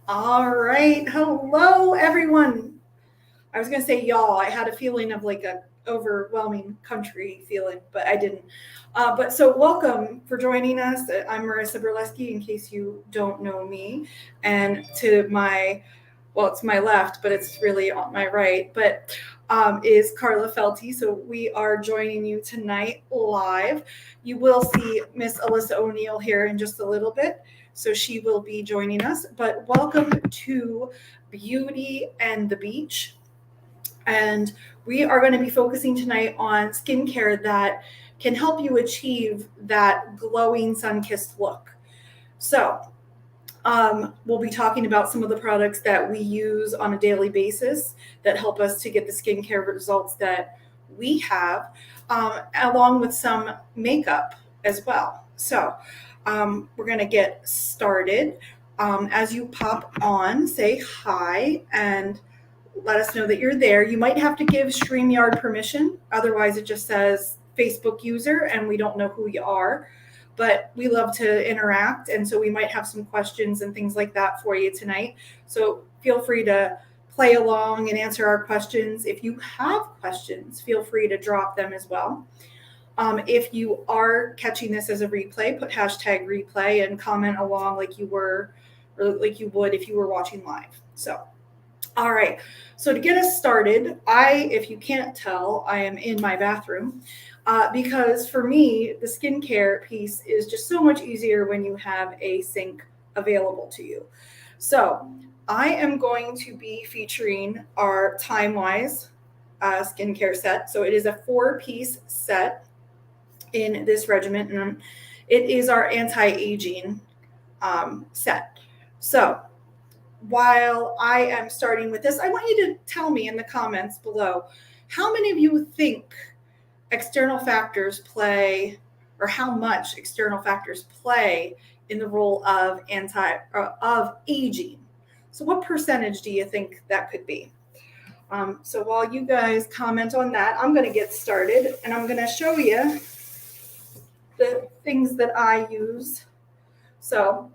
All right. Hello, everyone. I was going to say y'all. I had a feeling of like a overwhelming country feeling, but I didn't. But welcome for joining us. I'm Marissa Burleski, in case you don't know me. And to my, well, it's my left, but it's really on my right, but is Carla Felty. So we are joining you tonight live. You will see Miss Alyssa O'Neill here in just a little bit. So she will be joining us. But welcome to Beauty and the Beach. And we are going to be focusing tonight on skincare that can help you achieve that glowing sun kissed look. So, we'll be talking about some of the products that we use on a daily basis that help us to get the skincare results that we have, along with some makeup as well. So, we're going to get started. As you pop on, say hi and let us know that you're there. You might have to give StreamYard permission. Otherwise, it just says Facebook user and we don't know who you are. But we love to interact. And so we might have some questions and things like that for you tonight. So feel free to play along and answer our questions. If you have questions, feel free to drop them as well. If you are catching this as a replay, put hashtag replay and comment along like you were or like you would if you were watching live. So all right. So to get us started, if you can't tell, I am in my bathroom because for me, the skincare piece is just so much easier when you have a sink available to you. So I am going to be featuring our Time Wise skincare set. So it is a 4-piece set in this regimen, and it is our anti-aging set. So while I am starting with this, I want you to tell me in the comments below how many of you think external factors play, or how much external factors play in the role of of aging. So, what percentage do you think that could be? So, while you guys comment on that, I'm going to get started and I'm going to show you the things that I use. So,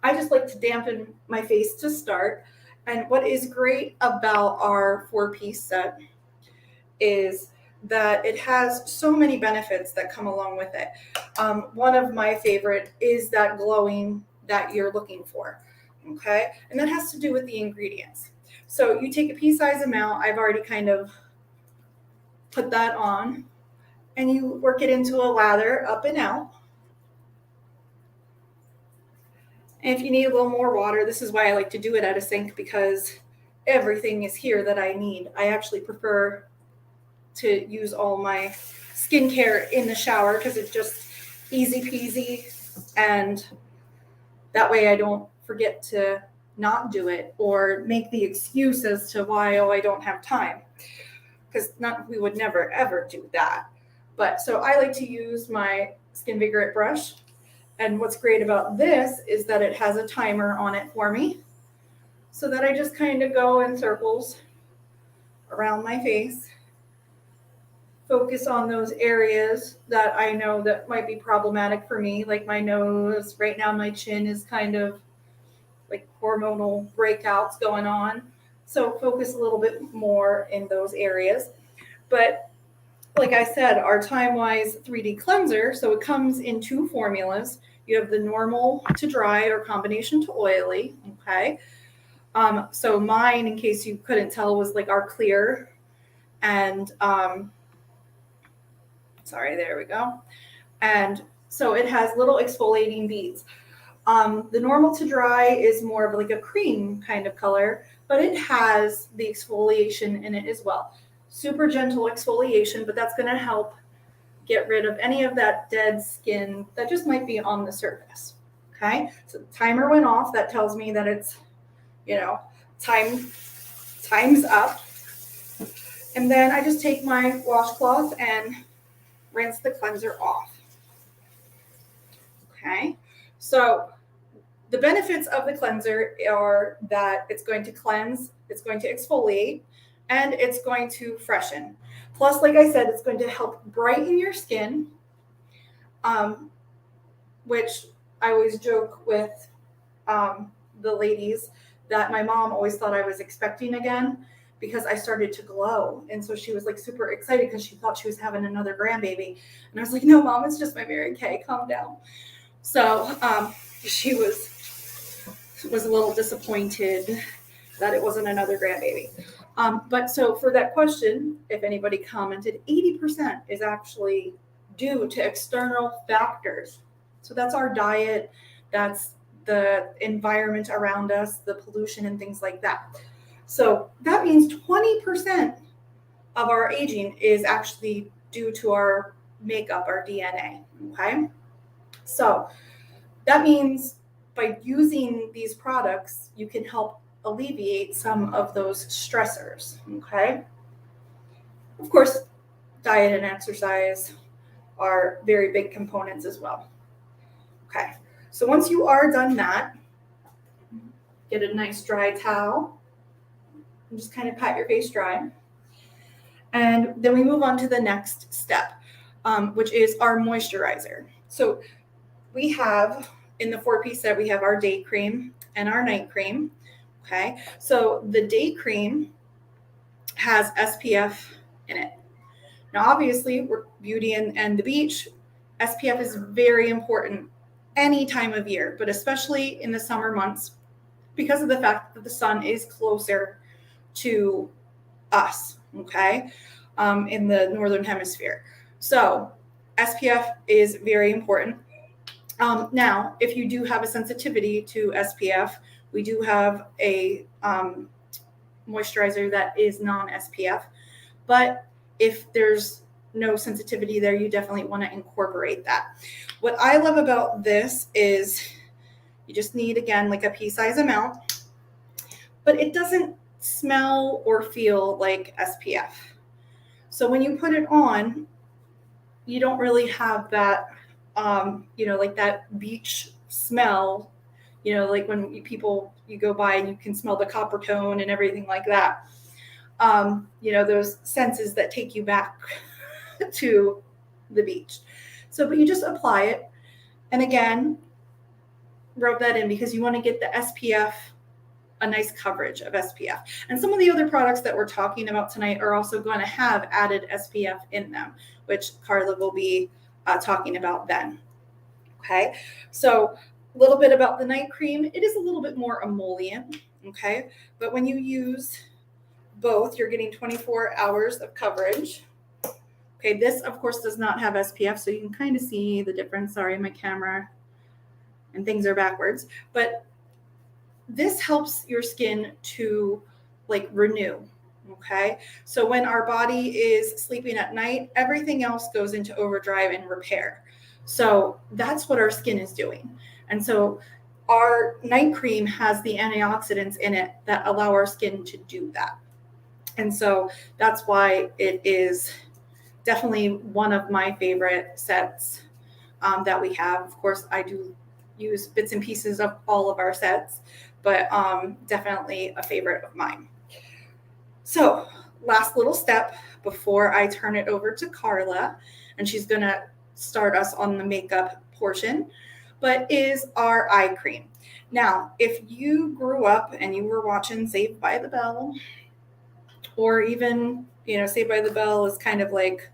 I just like to dampen my face to start. And what is great about our 4-piece set is that it has so many benefits that come along with it. One of my favorite is that glowing that you're looking for. Okay. And that has to do with the ingredients. So you take a pea size amount. I've already kind of put that on and you work it into a lather up and out. And if you need a little more water, this is why I like to do it at a sink because everything is here that I need. I actually prefer to use all my skincare in the shower because it's just easy peasy, and that way I don't forget to not do it or make the excuse as to why, I don't have time, because not we would never ever do that. But so I like to use my Skin Vigorate brush. And what's great about this is that it has a timer on it for me so that I just kind of go in circles around my face, focus on those areas that I know that might be problematic for me, like my nose. Right now, my chin is kind of like hormonal breakouts going on. So focus a little bit more in those areas. But like I said, our Time Wise 3D cleanser, so it comes in 2 formulas. You have the normal to dry or combination to oily. Okay. So mine, in case you couldn't tell, was like our clear. And sorry, there we go. And so it has little exfoliating beads. The normal to dry is more of like a cream kind of color, but it has the exfoliation in it as well. Super gentle exfoliation, but that's going to help get rid of any of that dead skin that just might be on the surface. Okay, so the timer went off. That tells me that it's, you know, time's up. And then I just take my washcloth and rinse the cleanser off. Okay, so the benefits of the cleanser are that it's going to cleanse, it's going to exfoliate, and it's going to freshen. Plus, like I said, it's going to help brighten your skin, um, which I always joke with the ladies that my mom always thought I was expecting again because I started to glow. And so she was like super excited because she thought she was having another grandbaby. And I was like, no, Mom, it's just my Mary Kay. Calm down. So she was a little disappointed that it wasn't another grandbaby. But so for that question, if anybody commented, 80% is actually due to external factors. So that's our diet, that's the environment around us, the pollution and things like that. So that means 20% of our aging is actually due to our makeup, our DNA. Okay. So that means by using these products, you can help alleviate some of those stressors. Okay. Of course, diet and exercise are very big components as well. Okay. So once you are done that, get a nice dry towel and just kind of pat your face dry. And then we move on to the next step, which is our moisturizer. So we have in the 4-piece set, we have our day cream and our night cream. Okay. So the day cream has SPF in it. Now, obviously, we're beauty and the beach. SPF is very important any time of year, but especially in the summer months because of the fact that the sun is closer to us, okay, in the northern hemisphere. So SPF is very important. Now, if you do have a sensitivity to SPF, we do have a moisturizer that is non-SPF, but if there's no sensitivity there, you definitely want to incorporate that. What I love about this is you just need, again, like a pea-size amount, but it doesn't smell or feel like SPF. So when you put it on, you don't really have that, like that beach smell, like when you go by and you can smell the copper tone and everything like that. Those senses that take you back to the beach. So, but you just apply it. And again, rub that in because you want to get the SPF, a nice coverage of SPF. And some of the other products that we're talking about tonight are also going to have added SPF in them, which Carla will be talking about then. Okay. So a little bit about the night cream. It is a little bit more emollient. Okay. But when you use both, you're getting 24 hours of coverage. Okay, this of course does not have SPF, so you can kind of see the difference. Sorry, my camera and things are backwards. But this helps your skin to like renew. Okay, so when our body is sleeping at night, everything else goes into overdrive and repair. So that's what our skin is doing. And so our night cream has the antioxidants in it that allow our skin to do that. And so that's why it is definitely one of my favorite sets that we have. Of course, I do use bits and pieces of all of our sets, but definitely a favorite of mine. So last little step before I turn it over to Carla, and she's going to start us on the makeup portion, but is our eye cream. Now, if you grew up and you were watching Saved by the Bell, or even, Saved by the Bell is kind of like,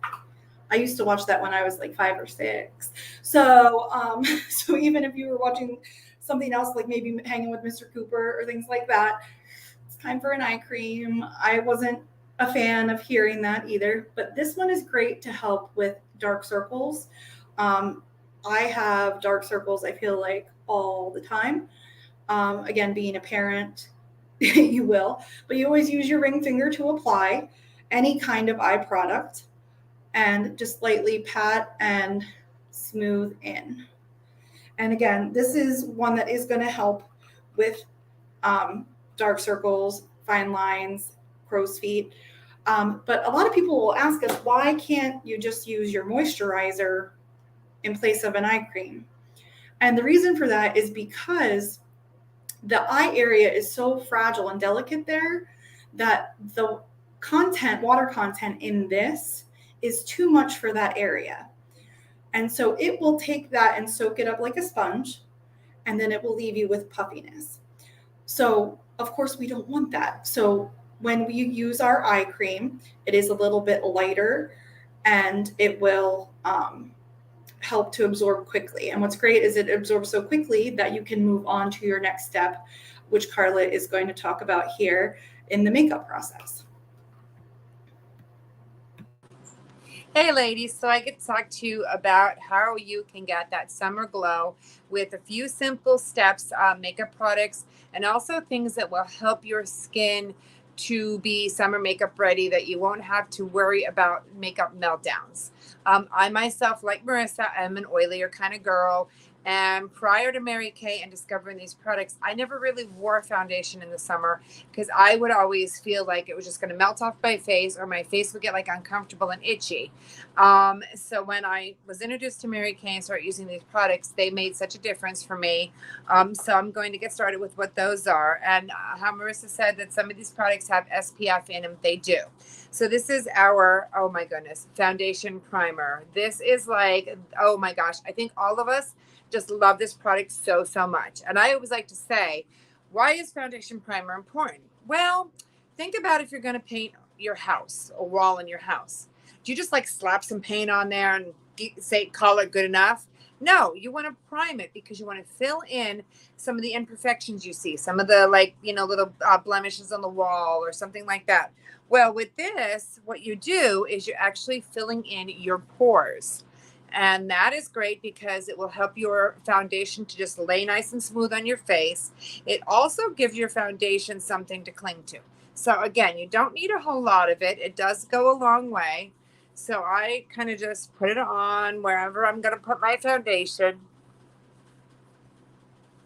I used to watch that when I was like 5 or 6. So, so even if you were watching something else, like maybe Hanging with Mr. Cooper or things like that, it's time for an eye cream. I wasn't a fan of hearing that either, but this one is great to help with dark circles. I have dark circles, I feel like, all the time. Again, being a parent, you will, but you always use your ring finger to apply any kind of eye product and just lightly pat and smooth in. And again, this is one that is going to help with dark circles, fine lines, crow's feet. But a lot of people will ask us, why can't you just use your moisturizer in place of an eye cream? And the reason for that is because the eye area is so fragile and delicate there that the water content in this is too much for that area. And so it will take that and soak it up like a sponge, and then it will leave you with puffiness. So, of course, we don't want that. So, when we use our eye cream, it is a little bit lighter and it will help to absorb quickly. And what's great is it absorbs so quickly that you can move on to your next step, which Carla is going to talk about here in the makeup process. Hey ladies, so I get to talk to you about how you can get that summer glow with a few simple steps, makeup products, and also things that will help your skin to be summer makeup ready, that you won't have to worry about makeup meltdowns. I myself, like Marissa, am an oilier kind of girl. And prior to Mary Kay and discovering these products, I never really wore foundation in the summer because I would always feel like it was just going to melt off my face, or my face would get like uncomfortable and itchy. So when I was introduced to Mary Kay and started using these products, they made such a difference for me. So I'm going to get started with what those are. And how Marissa said that some of these products have SPF in them, they do. So this is our, oh my goodness, foundation primer. This is like, oh my gosh, I think all of us just love this product so, so much. And I always like to say, why is foundation primer important? Well, think about if you're going to paint your house, a wall in your house. Do you just like slap some paint on there and say, call it good enough? No, you want to prime it because you want to fill in some of the imperfections you see, some of the little blemishes on the wall or something like that. Well, with this, what you do is you're actually filling in your pores. And that is great because it will help your foundation to just lay nice and smooth on your face. It also gives your foundation something to cling to. So again, you don't need a whole lot of it. It does go a long way. So I kind of just put it on wherever I'm going to put my foundation.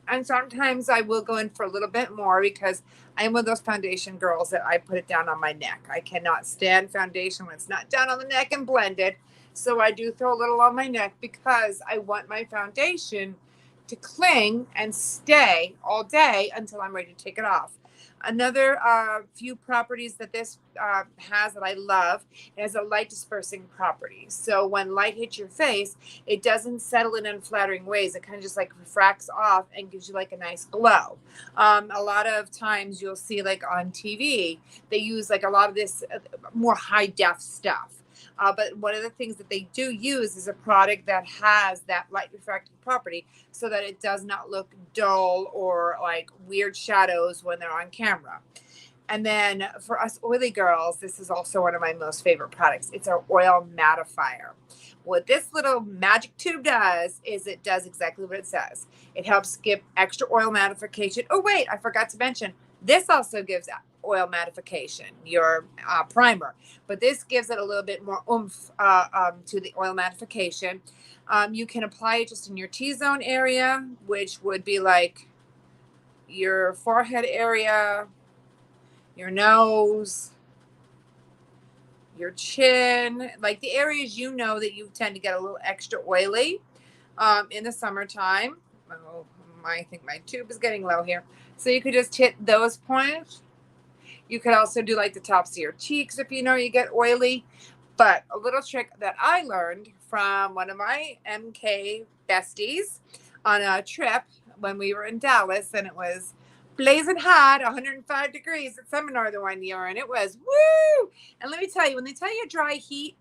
And sometimes I will go in for a little bit more because I'm one of those foundation girls that I put it down on my neck. I cannot stand foundation when it's not down on the neck and blended. So I do throw a little on my neck because I want my foundation to cling and stay all day until I'm ready to take it off. Another few properties that this has that I love is a light dispersing property. So when light hits your face, it doesn't settle in unflattering ways. It kind of just like refracts off and gives you like a nice glow. A lot of times you'll see like on TV, they use like a lot of this more high def stuff. But one of the things that they do use is a product that has that light refracting property so that it does not look dull or like weird shadows when they're on camera. And then for us oily girls, this is also one of my most favorite products. It's our oil mattifier. What this little magic tube does is it does exactly what it says. It helps give extra oil mattification. Oh, wait, I forgot to mention, this also gives oil mattification, your primer, but this gives it a little bit more oomph to the oil mattification. You can apply it just in your T-zone area, which would be like your forehead area, your nose, your chin, like the areas you know that you tend to get a little extra oily in the summertime. Oh, I think my tube is getting low here. So you could just hit those points. You could also do like the tops of your cheeks if you know you get oily. But a little trick that I learned from one of my MK besties on a trip when we were in Dallas, and it was blazing hot, 105 degrees at Seminar the one year, and it was woo. And let me tell you, when they tell you dry heat,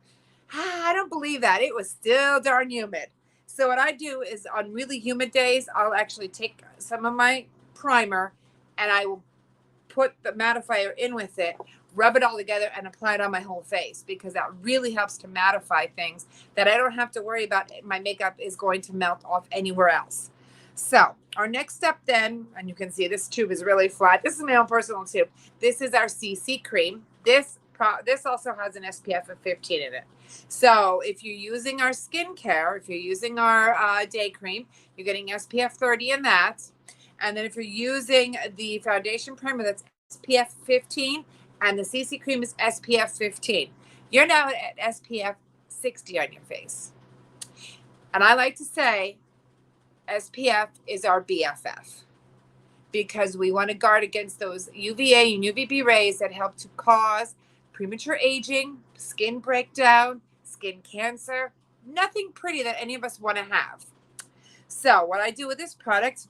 I don't believe that. It was still darn humid. So what I do is on really humid days, I'll actually take some of my primer and I will put the mattifier in with it, rub it all together, and apply it on my whole face because that really helps to mattify things that I don't have to worry about. My makeup is going to melt off anywhere else. So our next step then, and you can see this tube is really flat. This is my own personal tube. This is our CC cream. This also has an SPF of 15 in it. So if you're using our skincare, if you're using our day cream, you're getting SPF 30 in that. And then if you're using the foundation primer, that's SPF 15, and the CC cream is SPF 15. You're now at SPF 60 on your face. And I like to say SPF is our BFF because we want to guard against those UVA and UVB rays that help to cause premature aging, skin breakdown, skin cancer, nothing pretty that any of us want to have. So what I do with this product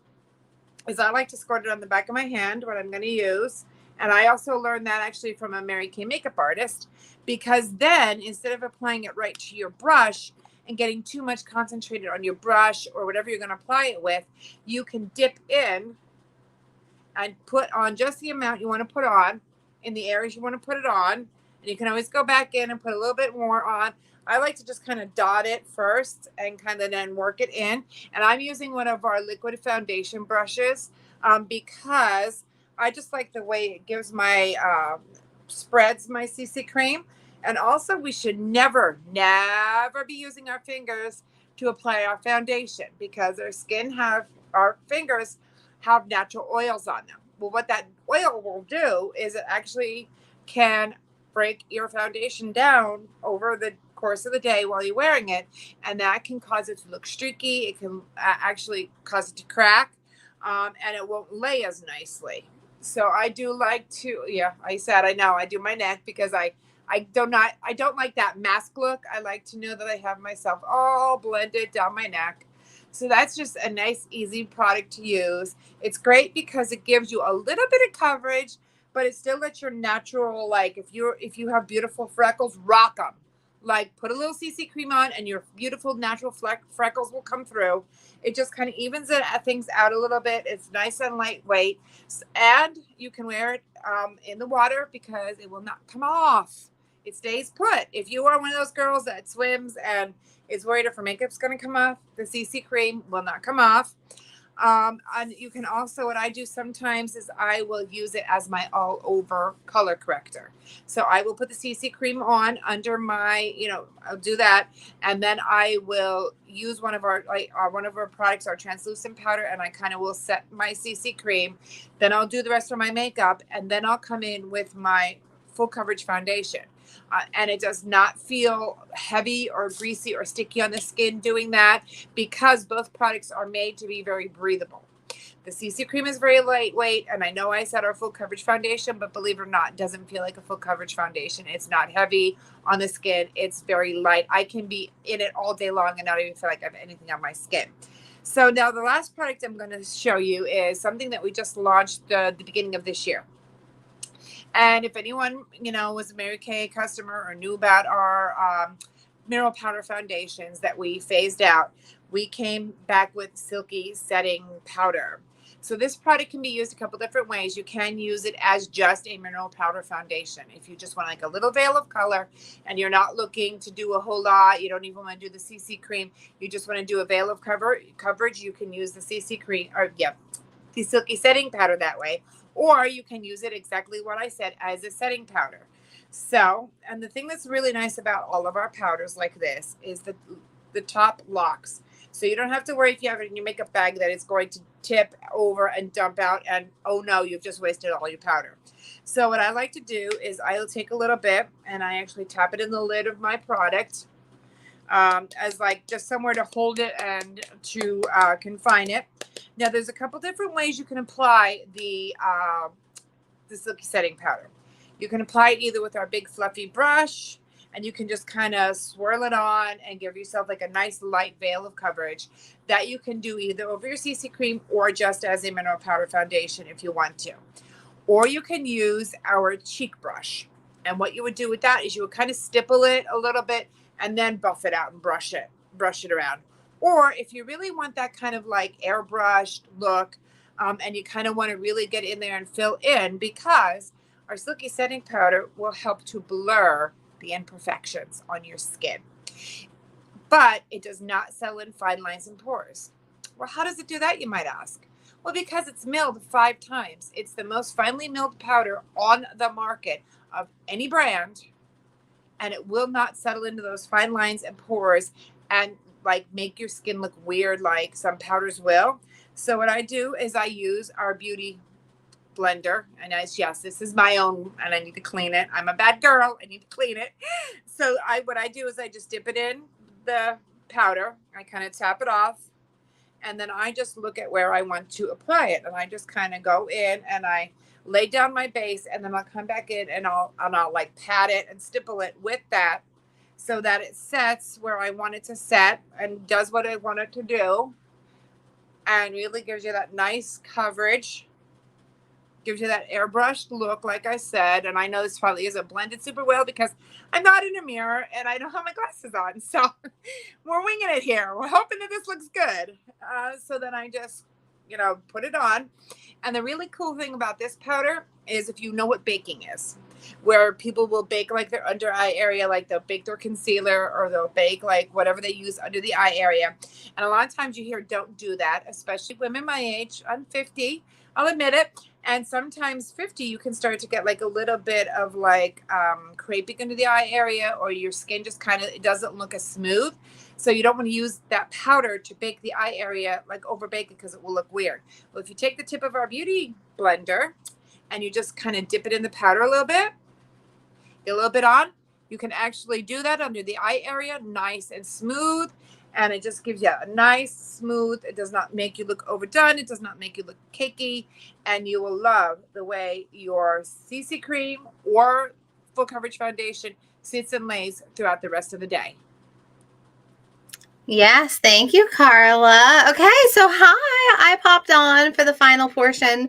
is I like to squirt it on the back of my hand, what I'm going to use. And I also learned that actually from a Mary Kay makeup artist, because then instead of applying it right to your brush and getting too much concentrated on your brush or whatever you're going to apply it with, you can dip in and put on just the amount you want to put on in the areas you want to put it on. And you can always go back in and put a little bit more on. I like to just kind of dot it first and kind of then work it in. And I'm using one of our liquid foundation brushes because I just like the way it gives my spreads my CC cream. And also, we should never be using our fingers to apply our foundation, because our fingers have natural oils on them. Well, what that oil will do is it actually can break your foundation down over the course of the day while you're wearing it, and that can cause it to look streaky. It can actually cause it to crack, and it won't lay as nicely. So I do like to, I know I do my neck because I don't like that mask look. I like to know that I have myself all blended down my neck. So that's just a nice, easy product to use. It's great because it gives you a little bit of coverage, but it still lets your natural, like if you have beautiful freckles, rock them. Like put a little CC cream on and your beautiful natural freckles will come through. It just kind of evens things out a little bit. It's nice and lightweight. And you can wear it in the water because it will not come off. It stays put. If you are one of those girls that swims and is worried if her makeup's going to come off, the CC cream will not come off. And you can also, what I do sometimes is I will use it as my all over color corrector. So I will put the CC cream on under my, I'll do that. And then I will use one of our products, our translucent powder, and I kind of will set my CC cream. Then I'll do the rest of my makeup, and then I'll come in with my full coverage foundation. And it does not feel heavy or greasy or sticky on the skin doing that, because both products are made to be very breathable. The CC cream is very lightweight, and I know I said our full coverage foundation, but believe it or not, it doesn't feel like a full coverage foundation. It's not heavy on the skin. It's very light. I can be in it all day long and not even feel like I have anything on my skin. So now the last product I'm going to show you is something that we just launched the beginning of this year. And if anyone, was a Mary Kay customer or knew about our mineral powder foundations that we phased out, we came back with Silky Setting Powder. So this product can be used a couple different ways. You can use it as just a mineral powder foundation. If you just want like a little veil of color and you're not looking to do a whole lot, you don't even want to do the CC cream, you just want to do a veil of coverage, you can use the CC cream, the Silky Setting Powder that way. Or you can use it exactly what I said, as a setting powder. So, and the thing that's really nice about all of our powders like this is the top locks. So you don't have to worry if you have it in your makeup bag that it's going to tip over and dump out and, oh no, you've just wasted all your powder. So what I like to do is I'll take a little bit and I actually tap it in the lid of my product as like just somewhere to hold it and to confine it. Now, there's a couple different ways you can apply the Silky Setting Powder. You can apply it either with our big fluffy brush, and you can just kind of swirl it on and give yourself like a nice light veil of coverage that you can do either over your CC cream or just as a mineral powder foundation if you want to. Or you can use our cheek brush. And what you would do with that is you would kind of stipple it a little bit and then buff it out and brush it around. Or if you really want that kind of like airbrushed look, and you kind of want to really get in there and fill in, because our Silky Setting Powder will help to blur the imperfections on your skin. But it does not settle in fine lines and pores. Well, how does it do that, you might ask? Well, because it's milled 5 times. It's the most finely milled powder on the market of any brand, and it will not settle into those fine lines and pores and like make your skin look weird like some powders will. So what I do is I use our beauty blender, and yes, this is my own and I need to clean it. I'm a bad girl. I need to clean it. So what I do is I just dip it in the powder. I kind of tap it off, and then I just look at where I want to apply it, and I just kind of go in and I lay down my base, and then I'll come back in and I'll like pat it and stipple it with that so that it sets where I want it to set and does what I want it to do. and really gives you that nice coverage. Gives you that airbrushed look, like I said. And I know this probably isn't blended super well because I'm not in a mirror and I don't have my glasses on. So we're winging it here. We're hoping that this looks good. So then I just, put it on. And the really cool thing about this powder is if you know what baking is, where people will bake like their under eye area, like they'll bake their concealer or they'll bake like whatever they use under the eye area. And a lot of times you hear don't do that, especially women my age. I'm 50, I'll admit it. And sometimes 50, you can start to get like a little bit of like creping under the eye area, or your skin just it doesn't look as smooth. So you don't want to use that powder to bake the eye area, like over bake it, because it will look weird. Well, if you take the tip of our beauty blender and you just kind of dip it in the powder a little bit, get a little bit on, you can actually do that under the eye area, nice and smooth. And it just gives you a nice, smooth, it does not make you look overdone. It does not make you look cakey. And you will love the way your CC cream or full coverage foundation sits and lays throughout the rest of the day. Yes, thank you, Carla. Okay, so hi, I popped on for the final portion.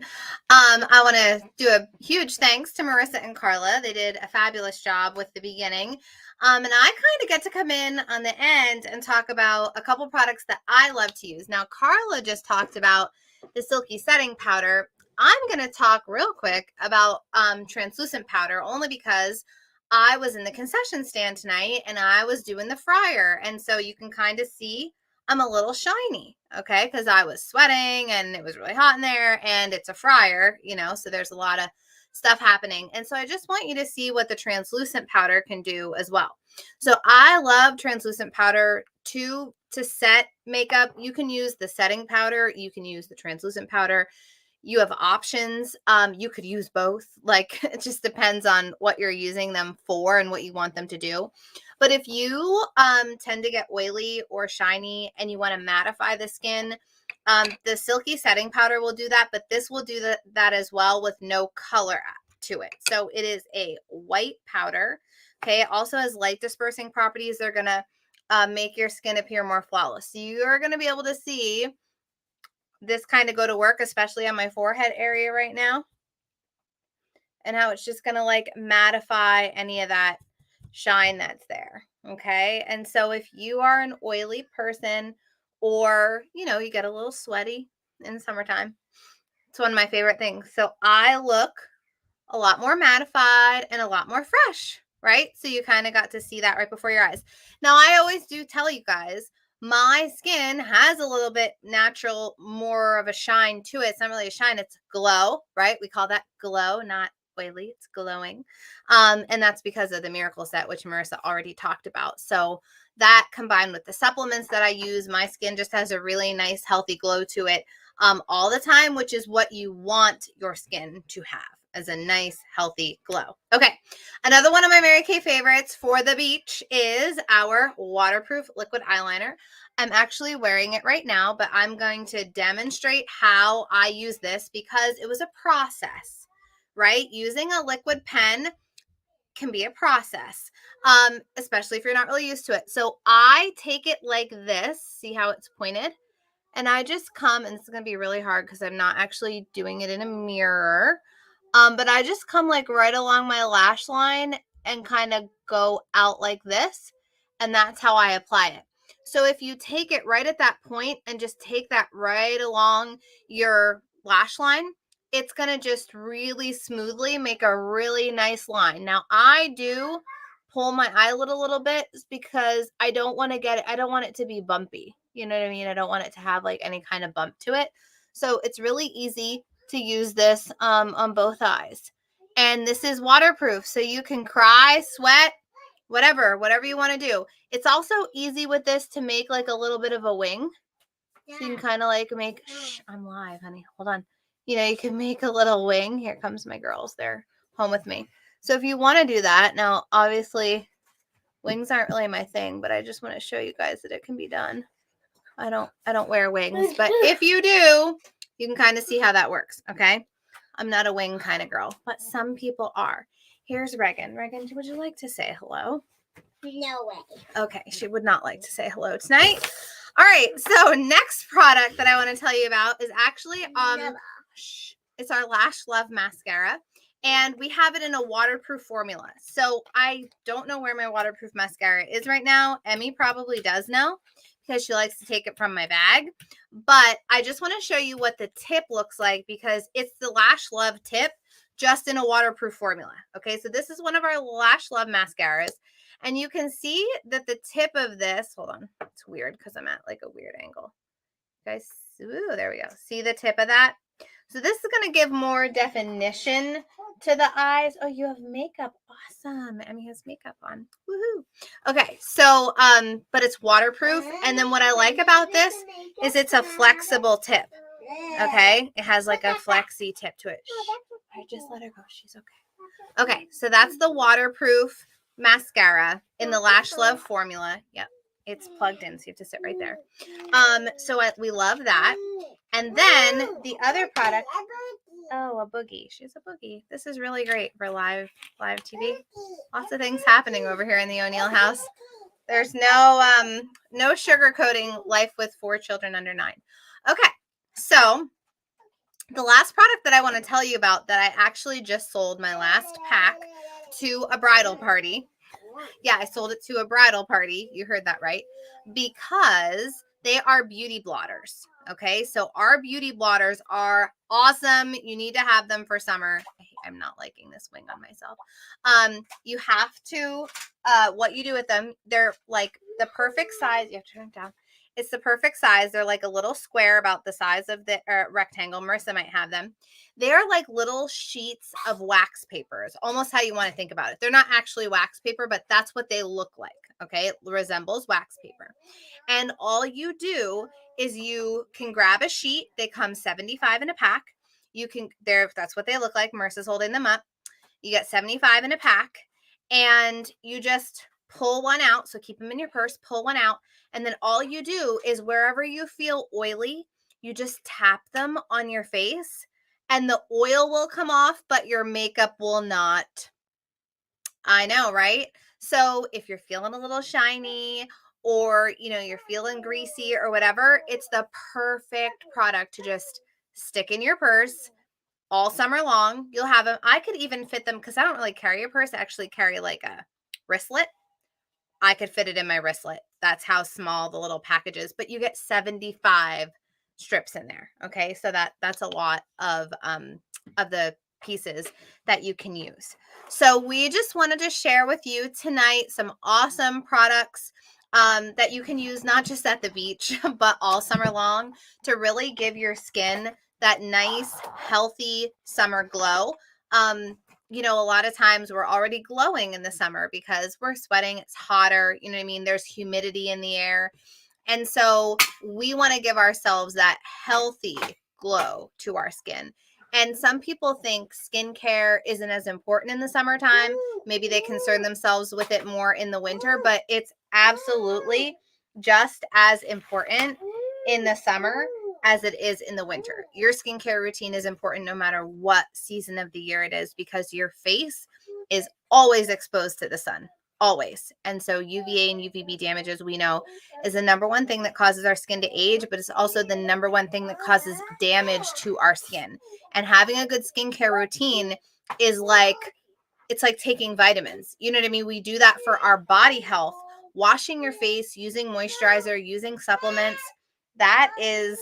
I want to do a huge thanks to Marissa and Carla. They did a fabulous job with the beginning. And I kind of get to come in on the end and talk about a couple products that I love to use. Now, Carla just talked about the Silky Setting Powder. I'm going to talk real quick about translucent powder, only because I was in the concession stand tonight and I was doing the fryer. And so you can kind of see I'm a little shiny, okay, because I was sweating and it was really hot in there, and it's a fryer, so there's a lot of stuff happening. And so I just want you to see what the translucent powder can do as well. So I love translucent powder to set makeup. You can use the setting powder, you can use the translucent powder. You have options. You could use both. Like, it just depends on what you're using them for and what you want them to do. But if you tend to get oily or shiny and you want to mattify the skin, the Silky Setting Powder will do that, but this will do that as well with no color to it. So it is a white powder. Okay. It also has light dispersing properties. They're going to make your skin appear more flawless. So you're going to be able to see this kind of go to work, especially on my forehead area right now, and how it's just going to like mattify any of that shine that's there. Okay. And so if you are an oily person, or, you get a little sweaty in the summertime, it's one of my favorite things. So I look a lot more mattified and a lot more fresh, right? So you kind of got to see that right before your eyes. Now, I always do tell you guys, my skin has a little bit natural, more of a shine to it. It's not really a shine, it's glow, right? We call that glow, not oily, it's glowing. And that's because of the Miracle Set, which Marissa already talked about. So that combined with the supplements that I use, my skin just has a really nice, healthy glow to it all the time, which is what you want your skin to have, as a nice, healthy glow. Okay, another one of my Mary Kay favorites for the beach is our waterproof liquid eyeliner. I'm actually wearing it right now, but I'm going to demonstrate how I use this because it was a process, right? Using a liquid pen can be a process, especially if you're not really used to it. So I take it like this. See how it's pointed? And I just come, and it's going to be really hard because I'm not actually doing it in a mirror. But I just come like right along my lash line and kind of go out like this. And that's how I apply it. So if you take it right at that point and just take that right along your lash line, it's going to just really smoothly make a really nice line. Now, I do pull my eyelid a little bit because I don't want it to be bumpy. You know what I mean? I don't want it to have like any kind of bump to it. So it's really easy to use this on both eyes. And this is waterproof, so you can cry, sweat, whatever you want to do. It's also easy with this to make like a little bit of a wing. Yeah. So you can kind of like make, I'm live, honey. Hold on. You can make a little wing. Here comes my girls. They're home with me. So if you want to do that, now obviously wings aren't really my thing, but I just want to show you guys that it can be done. I don't wear wings, but if you do, you can kind of see how that works, okay? I'm not a wing kind of girl, but some people are. Here's Regan. Regan, would you like to say hello? No way. Okay, she would not like to say hello tonight. All right. So next product that I want to tell you about is actually it's our Lash Love mascara. And we have it in a waterproof formula. So I don't know where my waterproof mascara is right now. Emmy probably does know because she likes to take it from my bag. But I just want to show you what the tip looks like because it's the Lash Love tip just in a waterproof formula. Okay, so this is one of our Lash Love mascaras. And you can see that the tip of this, hold on, it's weird because I'm at like a weird angle. You guys, ooh, there we go. See the tip of that? So this is going to give more definition to the eyes. Oh, you have makeup. Awesome. Emmy has makeup on. Woohoo. Okay, so, but it's waterproof. And then what I like about this is it's a flexible tip. Okay, it has like a flexy tip to it. Shh. I just let her go. She's okay. Okay, so that's the waterproof mascara in the Lash Love formula. Yep, it's plugged in, so you have to sit right there. So we love that. And then the other product. Oh, a boogie. She's a boogie. This is really great for live TV. Lots of things happening over here in the O'Neill house. There's no sugarcoating life with 4 children under 9. Okay, so the last product that I want to tell you about that I actually just sold my last pack to a bridal party. Yeah, I sold it to a bridal party. You heard that right. Because they are beauty blotters. Okay, so our beauty blotters are awesome. You need to have them for summer. I'm not liking this wing on myself. You have to, what you do with them, they're like the perfect size. You have to turn it down. It's the perfect size. They're like a little square about the size of the rectangle. Marissa might have them. They're like little sheets of wax papers, almost how you want to think about it. They're not actually wax paper, but that's what they look like. Okay, it resembles wax paper. And all you do is you can grab a sheet. They come 75 in a pack. You can, that's what they look like. Marissa's holding them up. You get 75 in a pack and you just pull one out. So keep them in your purse, pull one out. And then all you do is wherever you feel oily, you just tap them on your face and the oil will come off, but your makeup will not. I know, right? So if you're feeling a little shiny or, you're feeling greasy or whatever, it's the perfect product to just stick in your purse all summer long. You'll have them. I could even fit them because I don't really carry a purse. I actually carry like a wristlet. I could fit it in my wristlet. That's how small the little package is, but you get 75 strips in there. Okay. So that's a lot of the pieces that you can use. So we just wanted to share with you tonight some awesome products that you can use not just at the beach, but all summer long to really give your skin that nice, healthy summer glow. A lot of times we're already glowing in the summer because we're sweating. It's hotter. You know what I mean? There's humidity in the air. And so we want to give ourselves that healthy glow to our skin. And some people think skincare isn't as important in the summertime. Maybe they concern themselves with it more in the winter, but it's absolutely just as important in the summer as it is in the winter. Your skincare routine is important no matter what season of the year it is because your face is always exposed to the sun, always. And so UVA and UVB damages, we know, is the number one thing that causes our skin to age, but it's also the number one thing that causes damage to our skin. And having a good skincare routine is it's like taking vitamins. You know what I mean? We do that for our body health. Washing your face, using moisturizer, using supplements, that is...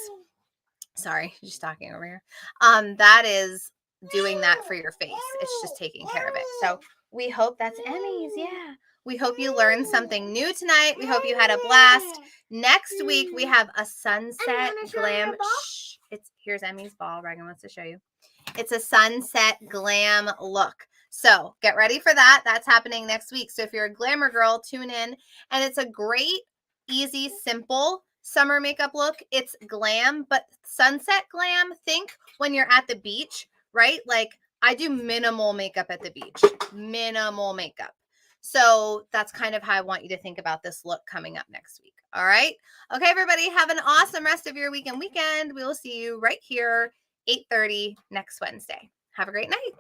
Sorry, just talking over here. That is doing that for your face. It's just taking care of it. So we hope that's Emmy's. Yeah. We hope you learned something new tonight. We hope you had a blast. Next week, we have a sunset glam. Shh. Here's Emmy's ball. Reagan wants to show you. It's a sunset glam look. So get ready for that. That's happening next week. So if you're a glamour girl, tune in. And it's a great, easy, simple summer makeup look. It's glam, but sunset glam. Think when you're at the beach, right? Like I do minimal makeup at the beach, minimal makeup. So that's kind of how I want you to think about this look coming up next week. All right. Okay, everybody, have an awesome rest of your weekend. We will see you right here, 8:30 next Wednesday. Have a great night.